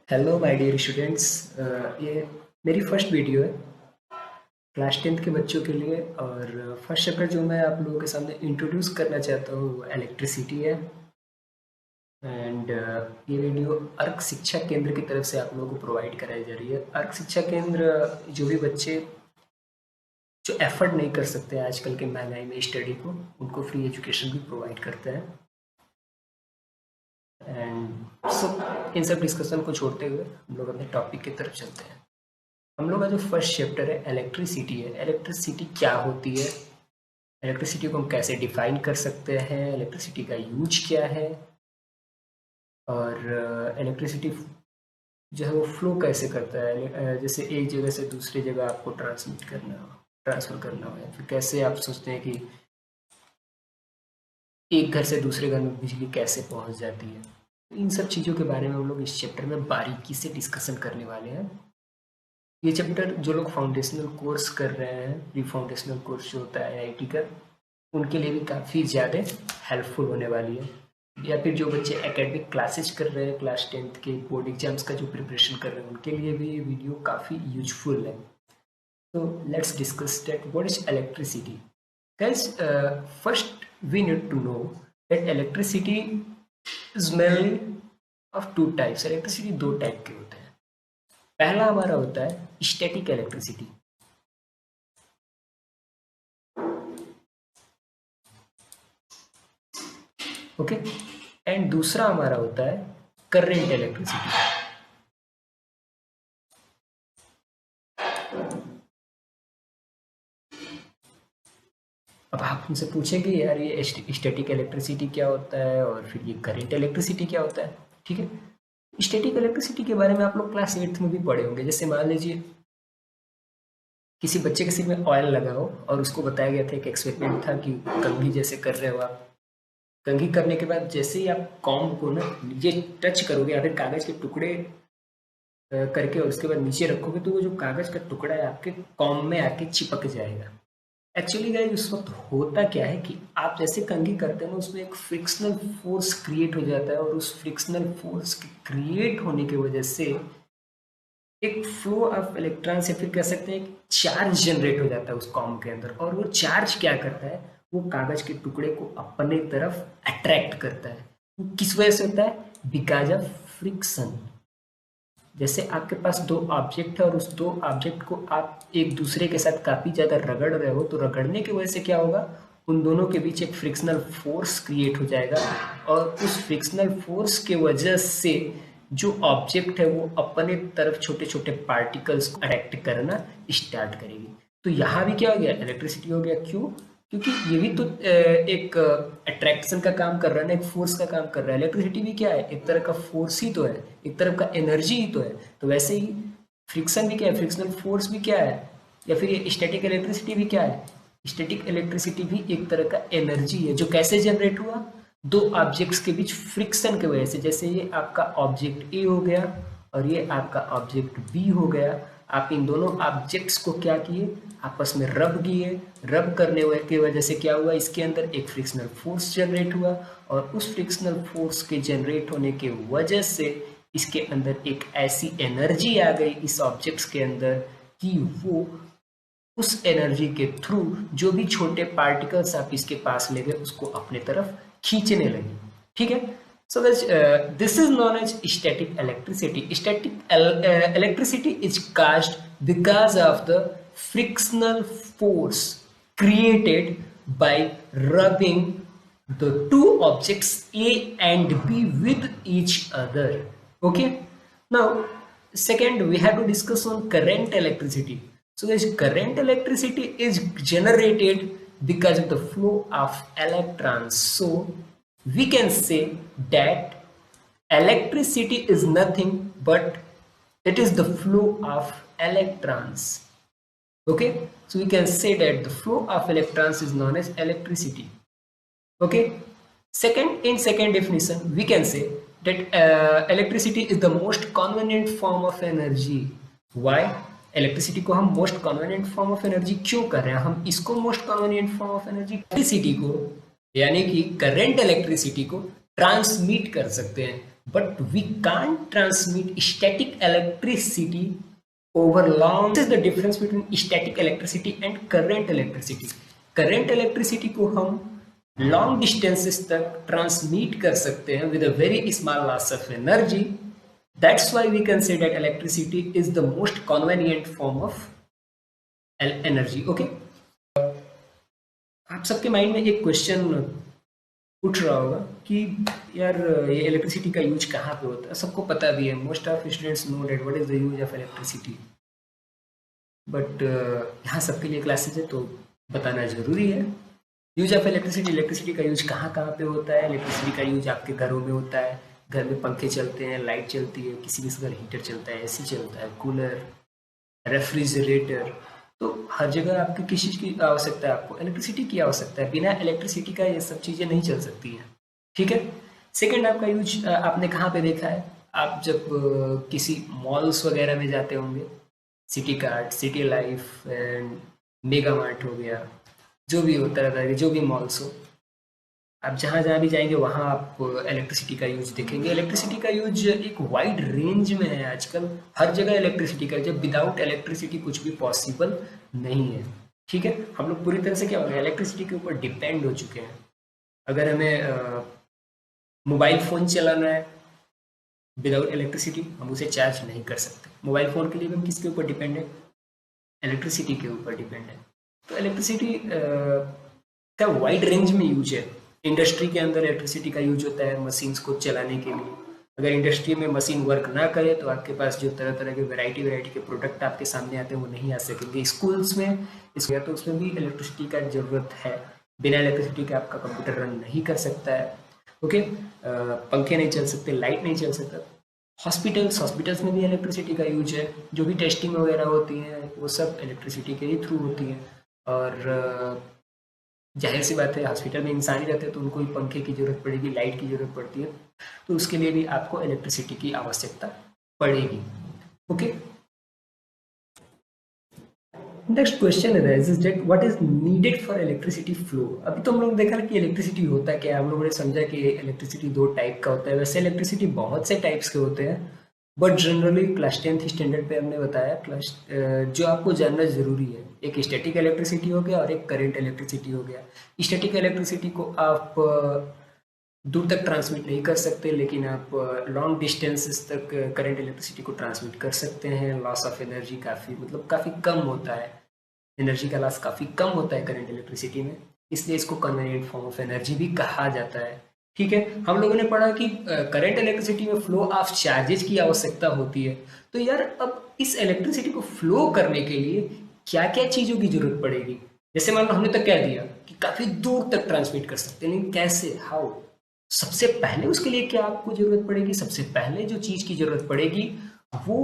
Hello my dear students. ये मेरी first video है क्लास 10th के बच्चों के लिए। और फर्स्ट चैप्टर जो मैं आप लोगों के सामने इंट्रोड्यूस करना चाहता हूँ वो इलेक्ट्रिसिटी है। एंड ये वीडियो अर्क शिक्षा केंद्र की तरफ से आप लोगों को प्रोवाइड कराई जा रही है। अर्क शिक्षा केंद्र जो भी बच्चे जो एफर्ट नहीं कर सकते आजकल के महंगाई में स्टडी को, उनको फ्री एजुकेशन भी प्रोवाइड करते हैं। एंड इन सब डिस्कशन को छोड़ते हुए हम लोग अपने टॉपिक की तरफ चलते हैं। हम लोग का जो फर्स्ट चैप्टर है इलेक्ट्रिसिटी है। इलेक्ट्रिसिटी क्या होती है, इलेक्ट्रिसिटी को हम कैसे डिफाइन कर सकते हैं, इलेक्ट्रिसिटी का यूज क्या है, और इलेक्ट्रिसिटी जो है वो फ्लो कैसे करता है। जैसे एक जगह से दूसरी जगह आपको ट्रांसफ़र करना हो, या फिर कैसे आप सोचते हैं कि एक घर से दूसरे घर में बिजली कैसे पहुंच जाती है। इन सब चीज़ों के बारे में हम लोग इस चैप्टर में बारीकी से डिस्कशन करने वाले हैं। ये चैप्टर जो लोग फाउंडेशनल कोर्स कर रहे हैं, प्री फाउंडेशनल कोर्स जो होता है आईआईटी का, उनके लिए भी काफ़ी ज़्यादा हेल्पफुल होने वाली है। या फिर जो बच्चे एकेडमिक क्लासेज कर रहे हैं, क्लास 10th के बोर्ड एग्जाम्स का जो प्रिपरेशन कर रहे हैं, उनके लिए भी ये वीडियो काफ़ी यूजफुल है। तो let's discuss that what is electricity. Guys, first we need to know that electricity is mainly of two types. Electricity दो टाइप के होते हैं। पहला हमारा होता है स्टैटिक इलेक्ट्रिसिटी। ओके। एंड दूसरा हमारा होता है करंट इलेक्ट्रिसिटी। अब आप हमसे पूछेंगे यार ये स्टैटिक इलेक्ट्रिसिटी क्या होता है और फिर ये करंट इलेक्ट्रिसिटी क्या होता है। ठीक है, स्टैटिक इलेक्ट्रिसिटी के बारे में आप लोग क्लास 8th में भी पढ़े होंगे। जैसे मान लीजिए किसी बच्चे के सिर में ऑयल लगाओ और उसको बताया गया था, एक एक्सपेरिमेंट था कि कंघी जैसे कर रहे हो आप। कंघी करने के बाद जैसे ही आप कॉम्ब को ना नीचे टच करोगे या फिर कागज के टुकड़े करके और उसके बाद नीचे रखोगे, तो वो जो कागज का टुकड़ा है आपके कॉम्ब में आके चिपक जाएगा। एक्चुअली गाइस उस वक्त होता क्या है कि आप जैसे कंघी करते हो ना, उसमें एक फ्रिक्शनल फोर्स क्रिएट हो जाता है, और उस फ्रिक्शनल फोर्स के क्रिएट होने की वजह से एक फ्लो ऑफ इलेक्ट्रॉन्स, या फिर कह सकते हैं एक चार्ज जनरेट हो जाता है उस कॉम्ब के अंदर। और वो चार्ज क्या करता है, वो कागज के टुकड़े को अपने तरफ अट्रैक्ट करता है। वो किस वजह से होता है? Because of friction. जैसे आपके पास दो ऑब्जेक्ट है और उस दो ऑब्जेक्ट को आप एक दूसरे के साथ काफ़ी ज़्यादा रगड़ रहे हो, तो रगड़ने की वजह से क्या होगा, उन दोनों के बीच एक फ्रिक्शनल फोर्स क्रिएट हो जाएगा। और उस फ्रिक्शनल फोर्स के वजह से जो ऑब्जेक्ट है वो अपने तरफ छोटे छोटे पार्टिकल्स को अट्रैक्ट करना स्टार्ट करेगी। तो यहाँ भी क्या हो गया, इलेक्ट्रिसिटी हो गया। क्यों? क्योंकि ये भी तो एक अट्रैक्शन का काम कर रहा है ना, एक फोर्स का काम कर रहा है। इलेक्ट्रिसिटी भी क्या है, एक तरह का फोर्स ही तो है, एक तरह का एनर्जी ही तो है। तो वैसे ही फ्रिक्शन भी क्या है, फ्रिक्शनल फोर्स भी क्या है, या फिर ये स्टैटिक इलेक्ट्रिसिटी भी क्या है, स्टैटिक इलेक्ट्रिसिटी भी एक तरह का एनर्जी है, जो कैसे जनरेट हुआ, दो ऑब्जेक्ट्स के बीच फ्रिक्शन की वजह से। जैसे ये आपका ऑब्जेक्ट ए हो गया और ये आपका ऑब्जेक्ट बी हो गया। आप इन दोनों ऑब्जेक्ट्स को क्या किए, आपस में रब किए। रब करने की वजह से क्या हुआ, इसके अंदर एक फ्रिक्शनल फोर्स जनरेट हुआ, और उस फ्रिक्शनल फोर्स के जनरेट होने के वजह से इसके अंदर एक ऐसी एनर्जी आ गई इस ऑब्जेक्ट्स के अंदर कि वो उस एनर्जी के थ्रू जो भी छोटे पार्टिकल्स आप इसके पास ले गए उसको अपने तरफ खींचने लगे। ठीक है। So this is known as static electricity. Static electricity is caused because of the frictional force created by rubbing the two objects A and B with each other. Okay. Now, second we have to discuss on current electricity. So this current electricity is generated because of the flow of electrons. So we can say that electricity is nothing but it is the flow of electrons. Okay, so we can say that the flow of electrons is known as electricity. Okay, in second definition we can say that electricity is the most convenient form of energy. Why? Electricity को हम most convenient form of energy क्यों कर रहे हैं? हम इसको most convenient form of energy electricity को, यानी कि करंट इलेक्ट्रिसिटी को ट्रांसमिट कर सकते हैं, but we can't transmit static electricity over long. This is the difference between static electricity and current electricity. Current electricity को हम long distances तक transmit कर सकते हैं with a very small loss of energy. That's why we can say that electricity is the most convenient form of energy. Okay. आप सबके mind में एक क्वेश्चन उठ रहा होगा कि यार ये इलेक्ट्रिसिटी का यूज कहाँ पे होता है। सबको पता भी है, most of students know that what is the use of electricity, but यहाँ सबके लिए क्लासेस है तो बताना ज़रूरी है। यूज ऑफ इलेक्ट्रिसिटी, इलेक्ट्रिसिटी का यूज कहाँ कहाँ पे होता है। इलेक्ट्रिसिटी का यूज आपके घरों में होता है, घर में पंखे चलते हैं, लाइट चलती है, किसी किसी घर हीटर चलता है, एसी चलता है, कूलर, रेफ्रिजरेटर, तो हर जगह आपकी किस चीज़ की आवश्यकता है, आपको इलेक्ट्रिसिटी की आवश्यकता है। बिना इलेक्ट्रिसिटी का ये सब चीज़ें नहीं चल सकती हैं, ठीक है। सेकेंड आपका यूज आपने कहाँ पे देखा है, आप जब किसी मॉल्स वगैरह में जाते होंगे, city cart, city life and mega mart हो गया, जो भी होता है, जो भी मॉल्स हो, आप जहाँ जहाँ भी जाएंगे वहाँ आप इलेक्ट्रिसिटी का यूज देखेंगे। इलेक्ट्रिसिटी का यूज एक वाइड रेंज में है आजकल, हर जगह इलेक्ट्रिसिटी का, जब विदाउट इलेक्ट्रिसिटी कुछ भी पॉसिबल नहीं है, ठीक है। हम लोग पूरी तरह से क्या हो गया, इलेक्ट्रिसिटी के ऊपर डिपेंड हो चुके हैं। अगर हमें मोबाइल फ़ोन चलाना है विदाउट इलेक्ट्रिसिटी, हम उसे चार्ज नहीं कर सकते। मोबाइल फ़ोन के लिए हम किसके ऊपर डिपेंड है, इलेक्ट्रिसिटी के ऊपर डिपेंड है। तो इलेक्ट्रिसिटी का वाइड रेंज में यूज है। इंडस्ट्री के अंदर इलेक्ट्रिसिटी का यूज होता है मशीन्स को चलाने के लिए। अगर इंडस्ट्री में मशीन वर्क ना करे तो आपके पास जो तरह तरह के वैरायटी के प्रोडक्ट आपके सामने आते हैं वो नहीं आ सकेंगे। स्कूल्स में तो उसमें भी इलेक्ट्रिसिटी का ज़रूरत है। बिना इलेक्ट्रिसिटी के आपका कंप्यूटर रन नहीं कर सकता है, ओके। पंखे नहीं चल सकते, लाइट नहीं चल सकता। हॉस्पिटल्स में भी इलेक्ट्रिसिटी का यूज है। जो भी टेस्टिंग वगैरह होती हैं वो सब इलेक्ट्रिसिटी के ही थ्रू होती है। और जाहिर सी बात है, हॉस्पिटल में इंसान ही रहते हैं तो उनको भी पंखे की ज़रूरत पड़ेगी, लाइट की ज़रूरत पड़ती है, तो उसके लिए भी आपको इलेक्ट्रिसिटी की आवश्यकता पड़ेगी, okay. Next question arises that what is needed for electricity flow। अभी तो हम लोग देखा कि इलेक्ट्रिसिटी होता है क्या, हम लोगों ने समझा कि इलेक्ट्रिसिटी दो टाइप का होता है। वैसे इलेक्ट्रिसिटी बहुत से टाइप्स के होते हैं, but generally class 10th standard पे हमने बताया क्लास जो आपको जानना ज़रूरी है, एक स्टैटिक इलेक्ट्रिसिटी हो गया और एक करंट इलेक्ट्रिसिटी हो गया। स्टैटिक इलेक्ट्रिसिटी को आप दूर तक ट्रांसमिट नहीं कर सकते, लेकिन आप लॉन्ग डिस्टेंसेस तक करंट इलेक्ट्रिसिटी को ट्रांसमिट कर सकते हैं। लॉस ऑफ एनर्जी काफ़ी कम होता है, एनर्जी का लॉस काफ़ी कम होता है करंट इलेक्ट्रिसिटी में, इसलिए इसको कन्वीनियंट फॉर्म ऑफ एनर्जी भी कहा जाता है, ठीक है। हम लोगों ने पढ़ा कि करंट इलेक्ट्रिसिटी में फ्लो ऑफ चार्जेज की आवश्यकता होती है। तो यार अब इस इलेक्ट्रिसिटी को फ्लो करने के लिए क्या क्या चीज़ों की जरूरत पड़ेगी। जैसे मान लो हमने तो कह दिया कि काफ़ी दूर तक ट्रांसमिट कर सकते हैं, लेकिन कैसे, हाउ। सबसे पहले उसके लिए क्या आपको जरूरत पड़ेगी, सबसे पहले जो चीज़ की जरूरत पड़ेगी वो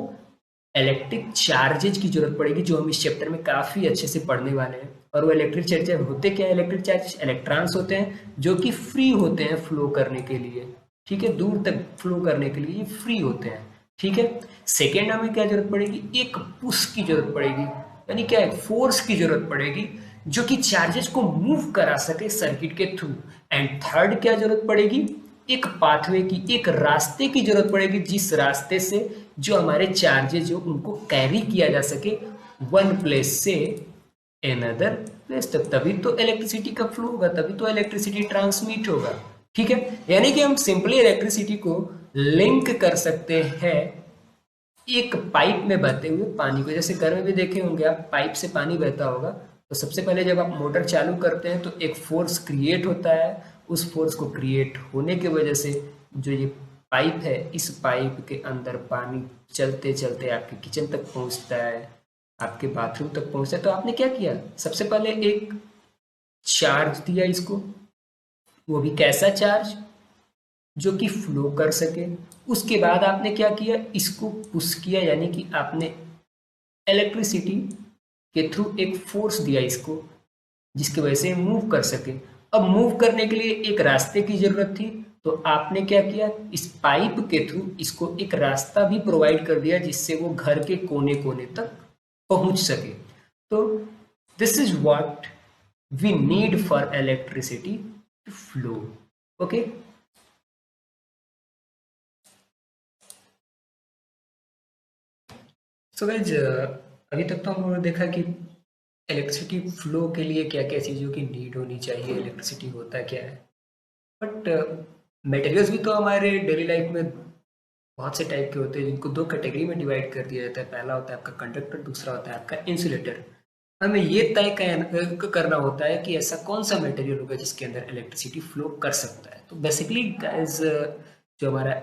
इलेक्ट्रिक चार्जेज की जरूरत पड़ेगी, जो हम इस चैप्टर में काफ़ी अच्छे से पढ़ने वाले हैं। और वो इलेक्ट्रिक चार्जेज होते क्या है, इलेक्ट्रिक चार्ज इलेक्ट्रॉन्स होते हैं जो कि फ्री होते हैं फ्लो करने के लिए, ठीक है। दूर तक फ्लो करने के लिए ये फ्री होते हैं, ठीक है। सेकेंड हमें क्या जरूरत पड़ेगी, एक पुश की जरूरत पड़ेगी, यानी क्या है, फोर्स की जरूरत पड़ेगी जो कि चार्जेस को मूव करा सके सर्किट के थ्रू। एंड थर्ड क्या जरूरत पड़ेगी, एक पाथवे की, एक रास्ते की जरूरत पड़ेगी, जिस रास्ते से जो हमारे चार्जेज जो उनको कैरी किया जा सके वन प्लेस से अनदर प्लेस तक। तभी तो इलेक्ट्रिसिटी का फ्लो होगा, तभी तो इलेक्ट्रिसिटी ट्रांसमिट होगा, ठीक है। यानी कि हम सिंपली इलेक्ट्रिसिटी को लिंक कर सकते हैं एक पाइप में बहते हुए पानी को। जैसे घर में भी देखे होंगे आप, पाइप से पानी बहता होगा, तो सबसे पहले जब आप मोटर चालू करते हैं तो एक फोर्स क्रिएट होता है। उस फोर्स को क्रिएट होने की वजह से जो ये पाइप है, इस पाइप के अंदर पानी चलते चलते आपके किचन तक पहुंचता है, आपके बाथरूम तक पहुंचता है। तो आपने क्या किया, सबसे पहले एक चार्ज दिया इसको, वो भी कैसा चार्ज, जो कि फ्लो कर सके। उसके बाद आपने क्या किया, इसको पुश किया, यानी कि आपने इलेक्ट्रिसिटी के थ्रू एक फोर्स दिया इसको, जिसकी वजह से मूव कर सके। अब मूव करने के लिए एक रास्ते की जरूरत थी, तो आपने क्या किया, इस पाइप के थ्रू इसको एक रास्ता भी प्रोवाइड कर दिया जिससे वो घर के कोने कोने तक पहुंच सके। तो this is what we need for electricity to flow, okay. So guys, अभी तक तो हम लोगों ने देखा कि इलेक्ट्रिसिटी फ्लो के लिए क्या क्या चीज़ों की नीड होनी चाहिए, इलेक्ट्रिसिटी होता क्या है। बट मटेरियल्स भी तो हमारे डेली लाइफ में बहुत से टाइप के होते हैं, जिनको दो कैटेगरी में डिवाइड कर दिया जाता है। पहला होता है आपका कंडक्टर, दूसरा होता है आपका इंसुलेटर। हमें ये तय करना होता है कि ऐसा कौन सा मटेरियल होगा जिसके अंदर इलेक्ट्रिसिटी फ्लो कर सकता है। तो बेसिकली गाइज, जो हमारा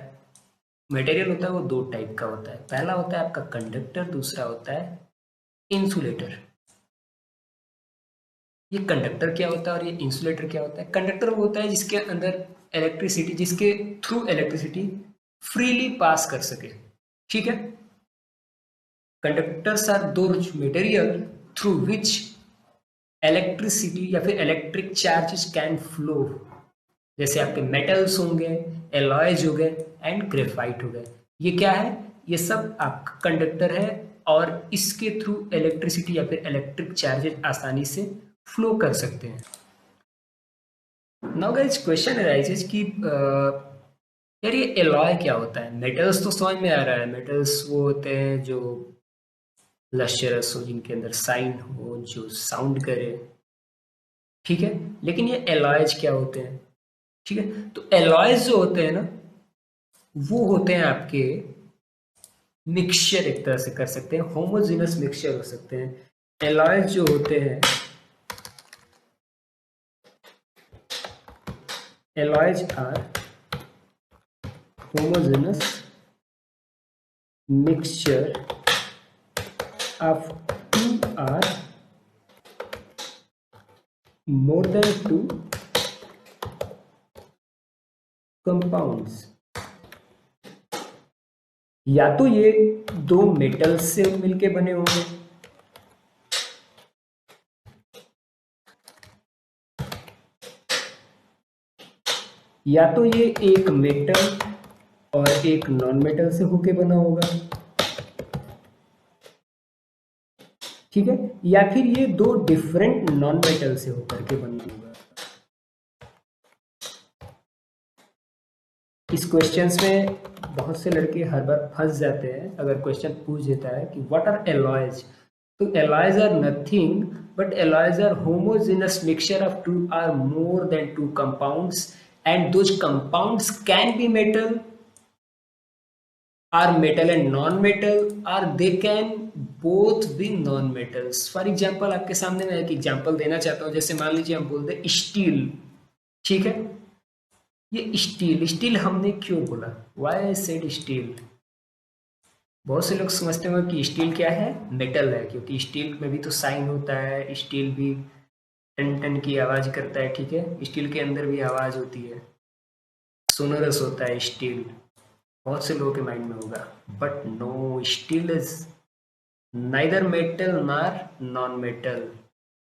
मटेरियल होता है वो दो टाइप का होता है। पहला होता है आपका कंडक्टर, दूसरा होता है इंसुलेटर। ये कंडक्टर क्या होता है और ये इंसुलेटर क्या होता है? कंडक्टर वो होता है जिसके अंदर इलेक्ट्रिसिटी, जिसके थ्रू इलेक्ट्रिसिटी फ्रीली पास कर सके। ठीक है। Conductors are those material through which electricity या फिर इलेक्ट्रिक चार्जेस कैन फ्लो। जैसे आपके मेटल्स होंगे, एलॉयज हो गए एंड ग्रेफाइट हो गए। ये क्या है? ये सब आपका कंडक्टर है और इसके थ्रू इलेक्ट्रिसिटी या फिर इलेक्ट्रिक चार्जेस आसानी से फ्लो कर सकते हैं। नाउ गाइस, क्वेश्चन अराइजेज कि यार ये एलॉय क्या होता है? मेटल्स तो समझ में आ रहा है, मेटल्स वो होते हैं जो लश्चरस हो, जिनके अंदर साइन हो, जो साउंड करे। ठीक है। लेकिन ये एलॉयज क्या होते हैं? ठीक है। तो एलॉयज जो होते हैं ना, वो होते हैं आपके मिक्सचर, एक तरह से कर सकते हैं होमोजेनस मिक्सचर हो सकते हैं। एलॉयज जो होते हैं, alloys are homogeneous mixture of two or more than two compounds। या तो ये दो मेटल्स से मिलके बने होंगे, या तो ये एक मेटल और एक नॉन मेटल से होके बना होगा। ठीक है। या फिर ये दो डिफरेंट नॉन मेटल से होकर के बना होगा। इस क्वेश्चंस में बहुत से लड़के हर बार फंस जाते हैं। अगर क्वेश्चन पूछ देता है कि व्हाट आर एलॉयज, तो alloys are nothing but alloys are homogeneous mixture of two or more than two compounds and those compounds can be metal, are metal and non-metal, or they can both be non-metals। For example आपके सामने मैं एक example देना चाहता हूँ। जैसे मान लीजिए हम बोलते हैं स्टील। ठीक है। ये स्टील, स्टील हमने क्यों बोला? Why I said steel? बहुत से लोग समझते होंगे कि स्टील क्या है, मेटल है, क्योंकि स्टील में भी तो साइन होता है, स्टील भी टन टन की आवाज करता है। ठीक है। स्टील के अंदर भी आवाज होती है, सोनोरस होता है स्टील। बहुत से लोगों के माइंड में होगा, but no, steel is neither metal nor non metal.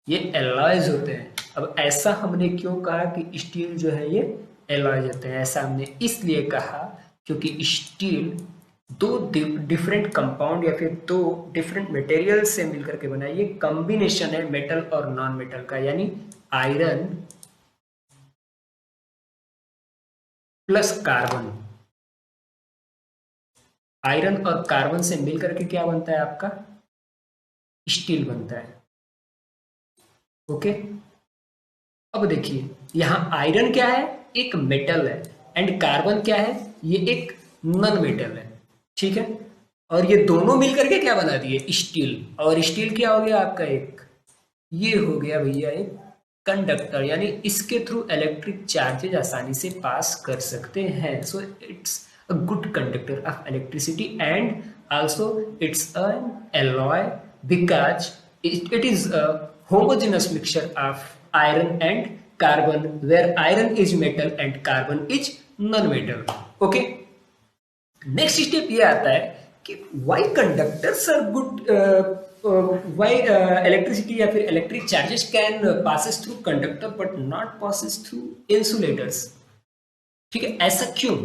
ये एलॉयज होते हैं। अब ऐसा हमने क्यों कहा कि स्टील जो है ये एलॉयज होते हैं? ऐसा हमने इसलिए कहा क्योंकि स्टील दो डिफरेंट कंपाउंड या फिर दो डिफरेंट मटेरियल से मिलकर के बना है। ये कॉम्बिनेशन है मेटल और नॉन मेटल का, यानी आयरन प्लस कार्बन। आयरन और कार्बन से मिलकर के क्या बनता है आपका? स्टील बनता है। ओके। अब देखिए, यहाँ आयरन क्या है? एक मेटल है। एंड कार्बन क्या है? ये एक नॉन मेटल है। ठीक है। और ये दोनों मिलकर के क्या बना दिए? स्टील। और स्टील क्या हो गया आपका? एक ये हो गया भैया एक कंडक्टर, यानी इसके थ्रू इलेक्ट्रिक चार्जेज आसानी से पास कर सकते हैं। So it's a good conductor of electricity and also it's an alloy because it is a homogeneous mixture of iron and carbon, where iron is metal and carbon is non-metal। okay। Next step ये आता है कि why conductors are good, why electricity या फिर electric charges can passes through conductor but not passes through insulators. ठीक है। ऐसा क्यों?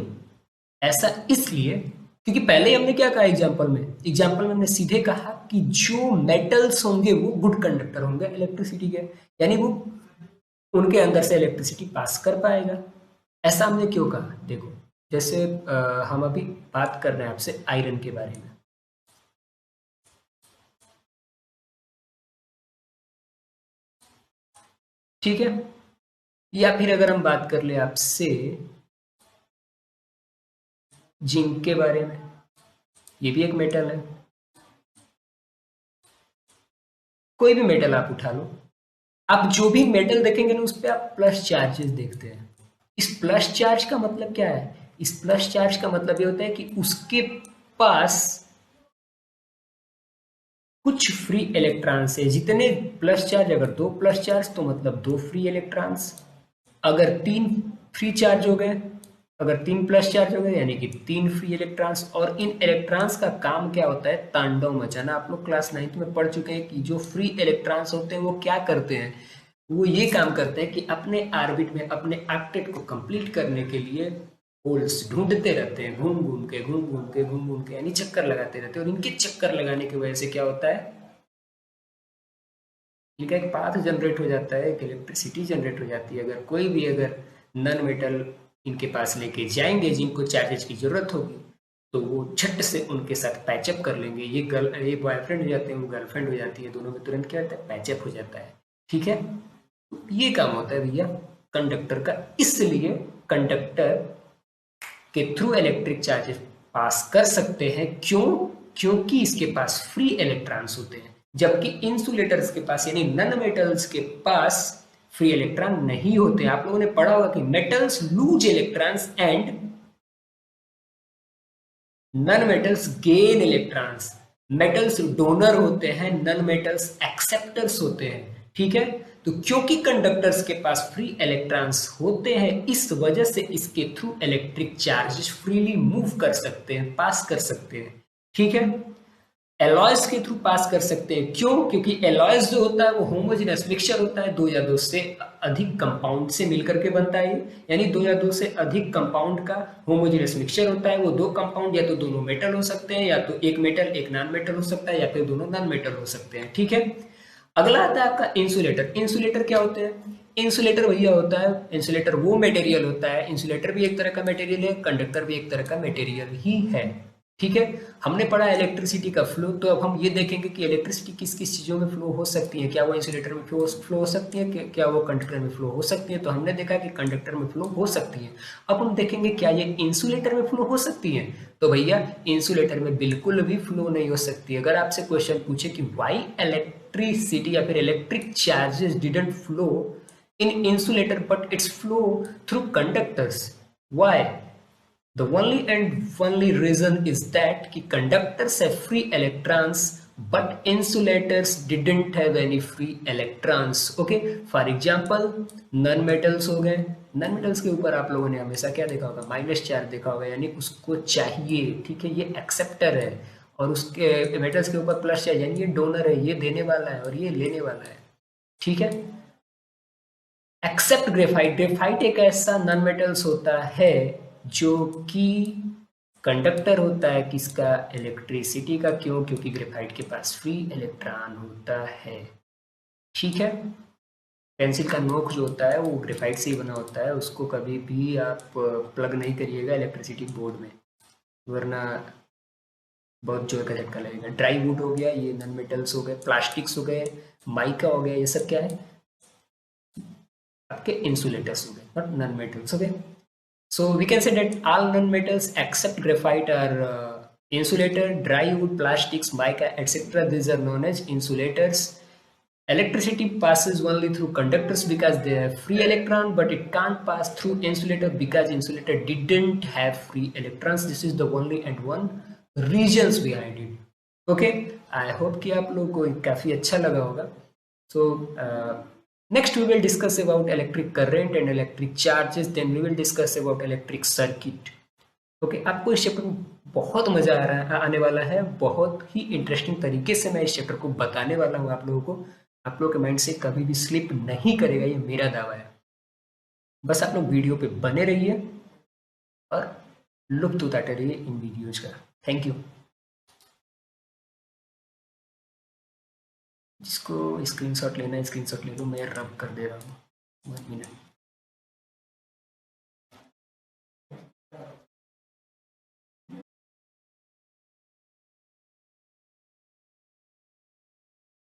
ऐसा इसलिए क्योंकि पहले ही हमने क्या कहा एग्जाम्पल में? एग्जाम्पल में हमने सीधे कहा कि जो मेटल्स होंगे वो गुड कंडक्टर होंगे इलेक्ट्रिसिटी के, यानी वो उनके अंदर से इलेक्ट्रिसिटी पास कर पाएगा। ऐसा हमने क्यों कहा? देखो, जैसे हम अभी बात कर रहे हैं आपसे आयरन के बारे में। ठीक है। या फिर अगर हम बात कर ले आपसे जिंक के बारे में, ये भी एक मेटल है। कोई भी मेटल आप उठा लो, आप जो भी मेटल देखेंगे ना उस पर आप प्लस चार्जेस देखते हैं। इस प्लस चार्ज का मतलब क्या है? इस प्लस चार्ज का मतलब ये होता है कि उसके पास कुछ फ्री इलेक्ट्रॉन्स है। जितने प्लस चार्ज, अगर दो प्लस चार्ज तो मतलब दो फ्री इलेक्ट्रॉन्स। अगर तीन फ्री चार्ज हो गए, अगर तीन प्लस चार्ज हो गए यानी कि तीन फ्री इलेक्ट्रॉन्स। और इन इलेक्ट्रॉन्स का काम क्या होता है? तांडव मचाना। आप लोग क्लास 9th में पढ़ चुके हैं कि जो फ्री इलेक्ट्रॉन्स होते हैं वो क्या करते हैं? वो ये काम करते हैं कि अपने ऑर्बिट में अपने ऑक्टेट को कंप्लीट करने के लिए होल्स ढूंढते रहते हैं, घूम घूम के घूम घूम के घूम घूम के, यानी चक्कर लगाते रहते हैं। और इनके चक्कर लगाने की वजह से क्या होता है? इनका एक पाथ जनरेट हो जाता है, एक इलेक्ट्रिसिटी जनरेट हो जाती है। अगर कोई भी अगर नन मेटल इनके पास लेके जाएंगे जिनको चार्जेस की जरूरत होगी, तो वो झट से उनके साथ पैचअप कर लेंगे। ये बॉयफ्रेंड हो जाते हैं, वो गर्लफ्रेंड हो जाती है, दोनों में तुरंत क्या होता है? पैचअप हो जाता है। ठीक है। ये काम होता है भैया कंडक्टर का। इसलिए कंडक्टर के थ्रू इलेक्ट्रिक चार्जेस पास कर सकते हैं। क्यों? क्योंकि इसके पास फ्री इलेक्ट्रॉन्स होते हैं, जबकि इंसुलेटर्स के पास यानी नन मेटल्स के पास फ्री इलेक्ट्रॉन नहीं होते। आप लोगों ने पढ़ा होगा कि metals lose electrons and non metals gain electrons. Metals donor होते हैं, नन मेटल्स एक्सेप्टर्स होते हैं। ठीक है। तो क्योंकि कंडक्टर्स के पास फ्री इलेक्ट्रॉन्स होते हैं, इस वजह से इसके through electric charges freely move कर सकते हैं, पास कर सकते हैं। ठीक है। एलॉयज के थ्रू पास कर सकते हैं। क्यों? क्योंकि एलॉयज जो होता है वो होमोजेनस मिक्सचर होता है, दो या दो से अधिक कंपाउंड से मिलकर के बनता है। यानी दो या दो से अधिक कंपाउंड का होमोजेनस मिक्सचर होता है। वो दो कंपाउंड या तो दोनों मेटल हो सकते हैं, या तो एक मेटल एक नॉन मेटल हो सकता है, या फिर दोनों नॉन मेटल हो सकते हैं। ठीक है। अगला आता है आपका इंसुलेटर। इंसुलेटर क्या होते हैं? इंसुलेटर भैया होता है, इंसुलेटर वो मटेरियल होता है, इंसुलेटर भी एक तरह का मटेरियल है, कंडक्टर भी एक तरह का मटेरियल ही है। ठीक है। हमने पढ़ा इलेक्ट्रिसिटी का फ्लो, तो अब हम ये देखेंगे कि इलेक्ट्रिसिटी किस किस चीज़ों में फ्लो हो सकती है। क्या वो इंसुलेटर में फ्लो हो सकती है, क्या वो कंडक्टर में फ्लो हो सकती है? तो हमने देखा कि कंडक्टर में फ्लो हो सकती है। अब हम देखेंगे क्या ये इंसुलेटर में फ्लो हो सकती है? तो भैया इंसुलेटर में बिल्कुल भी फ्लो नहीं हो सकती। अगर आपसे क्वेश्चन पूछे कि वाई इलेक्ट्रिसिटी या फिर electric charges didn't flow in insulator but its flow through conductors, why? The only and only reason is that कि conductors have free electrons but insulators didn't have any free electrons. Okay, for example non metals हो गए। None metals के ऊपर आप लोगों ने हमेशा क्या देखा होगा? माइनस चार्ज देखा होगा, यानी उसको चाहिए। ठीक है, ये एक्सेप्टर है। और उसके मेटल्स के ऊपर प्लस चार्ज यानी ये डोनर है, ये देने वाला है और ये लेने वाला है। ठीक है। Accept graphite. ग्रेफाइट एक ऐसा नॉन मेटल्स होता है जो कि कंडक्टर होता है किसका? इलेक्ट्रिसिटी का। क्यों? क्योंकि ग्रेफाइट के पास फ्री इलेक्ट्रॉन होता है। ठीक है। पेंसिल का नोक जो होता है वो ग्रेफाइट से ही बना होता है, उसको कभी भी आप प्लग नहीं करिएगा इलेक्ट्रिसिटी बोर्ड में, वरना बहुत जोर का झटका लगेगा। ड्राई वुड हो गया, ये नॉन मेटल्स हो गए, प्लास्टिक्स हो गए, माइका हो गया, ये सब क्या है? आपके इंसुलेटर्स हो गए, not non metals. Okay. So we can say that all non-metals except graphite are insulator, dry wood, plastics, mica, etc. These are known as insulators. Electricity passes only through conductors because they have free electron, but it can't pass through insulator because insulator didn't have free electrons. This is the only and one reasons behind it. Okay, I hope कि आप लोगों को काफ़ी अच्छा लगा होगा। So next we will discuss about electric current and electric charges. Then we will discuss about electric circuit. Okay, आपको इस चैप्टर में बहुत मजा आ रहा है, आने वाला है। बहुत ही इंटरेस्टिंग तरीके से मैं इस चैप्टर को बताने वाला हूँ आप लोगों को। आप लोगों के माइंड से कभी भी स्लिप नहीं करेगा, ये मेरा दावा है। बस आप लोग वीडियो पे बने रहिए और लुत्फ उठाते रहिए इन वीडियोज का। Thank you. जिसको स्क्रीनशॉट लेना है स्क्रीनशॉट ले लो, मैं रब कर दे रहा हूँ। 1 मिनट।